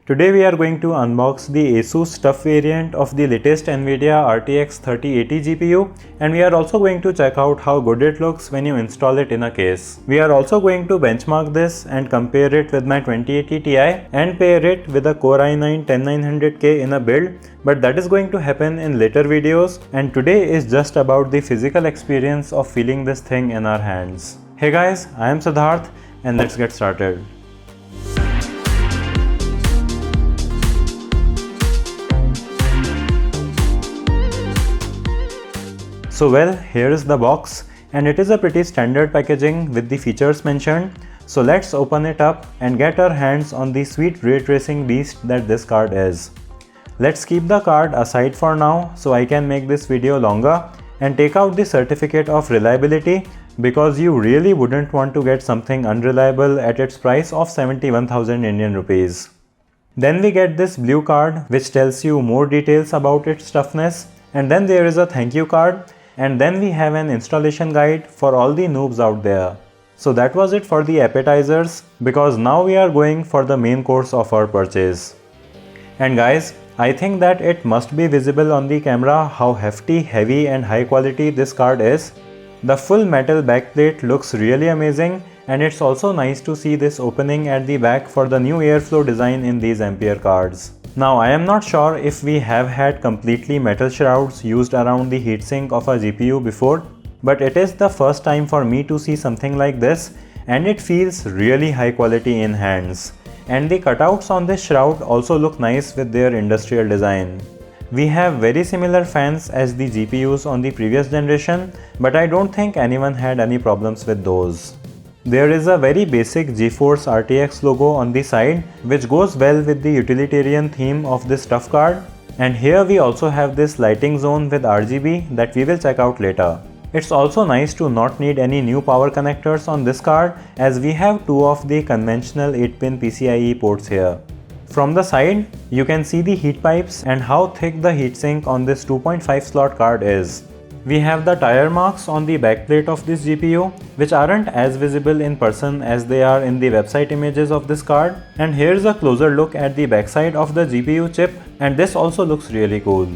Today we are going to unbox the Asus TUF variant of the latest Nvidia RTX 3080 GPU, and we are also going to check out how good it looks when you install it in a case. We are also going to benchmark this and compare it with my 2080 Ti and pair it with a Core i9-10900K in a build, but that is going to happen in later videos, and today is just about the physical experience of feeling this thing in our hands. Hey guys, I am Siddharth and let's get started. So well, here is the box, and it is a pretty standard packaging with the features mentioned. So let's open it up and get our hands on the sweet ray tracing beast that this card is. Let's keep the card aside for now so I can make this video longer and take out the certificate of reliability, because you really wouldn't want to get something unreliable at its price of 71,000 Indian rupees. Then we get this blue card which tells you more details about its toughness, and then there is a thank you card. And then we have an installation guide for all the noobs out there. So that was it for the appetizers, because now we are going for the main course of our purchase. And guys, I think that it must be visible on the camera how hefty, heavy and high quality this card is. The full metal backplate looks really amazing, and it's also nice to see this opening at the back for the new airflow design in these Ampere cards. Now I am not sure if we have had completely metal shrouds used around the heatsink of a GPU before, but it is the first time for me to see something like this, and it feels really high quality in hands. And the cutouts on this shroud also look nice with their industrial design. We have very similar fans as the GPUs on the previous generation, but I don't think anyone had any problems with those. There is a very basic GeForce RTX logo on the side, which goes well with the utilitarian theme of this TUF card. And here we also have this lighting zone with RGB that we will check out later. It's also nice to not need any new power connectors on this card, as we have two of the conventional 8-pin PCIe ports here. From the side, you can see the heat pipes and how thick the heatsink on this 2.5 slot card is. We have the tire marks on the backplate of this GPU, which aren't as visible in person as they are in the website images of this card. And here's a closer look at the backside of the GPU chip, and this also looks really cool.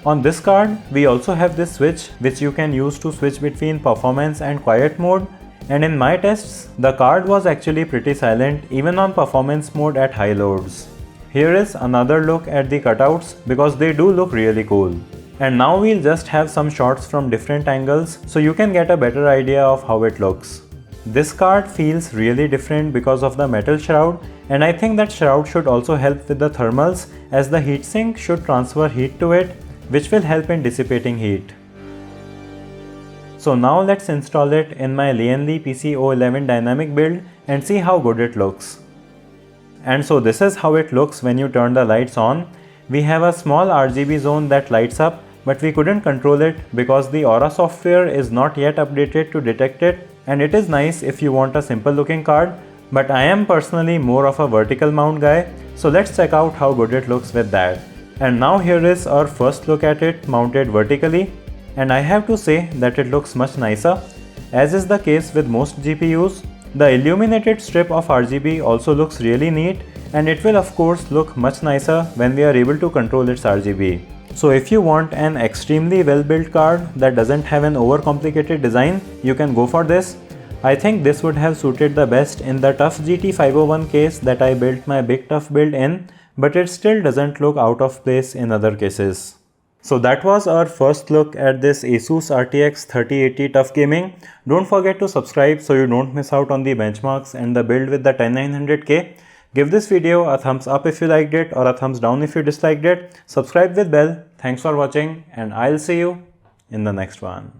On this card, we also have this switch which you can use to switch between performance and quiet mode. And in my tests, the card was actually pretty silent even on performance mode at high loads. Here is another look at the cutouts, because they do look really cool. And now we'll just have some shots from different angles so you can get a better idea of how it looks. This card feels really different because of the metal shroud, and I think that shroud should also help with the thermals, as the heatsink should transfer heat to it, which will help in dissipating heat. So now let's install it in my Lian Li PC011 dynamic build and see how good it looks. And so this is how it looks when you turn the lights on. We have a small RGB zone that lights up, but we couldn't control it because the Aura software is not yet updated to detect it, and it is nice if you want a simple looking card, but I am personally more of a vertical mount guy, so let's check out how good it looks with that. And now here is our first look at it mounted vertically, and I have to say that it looks much nicer. As is the case with most GPUs, the illuminated strip of RGB also looks really neat, and it will of course look much nicer when we are able to control its RGB. So if you want an extremely well built card that doesn't have an overcomplicated design, you can go for this. I think this would have suited the best in the TUF GT501 case that I built my big TUF build in, but it still doesn't look out of place in other cases. So that was our first look at this Asus RTX 3080 TUF Gaming. Don't forget to subscribe so you don't miss out on the benchmarks and the build with the 10900K. Give this video a thumbs up if you liked it, or a thumbs down if you disliked it. Subscribe with bell. Thanks for watching, and I'll see you in the next one.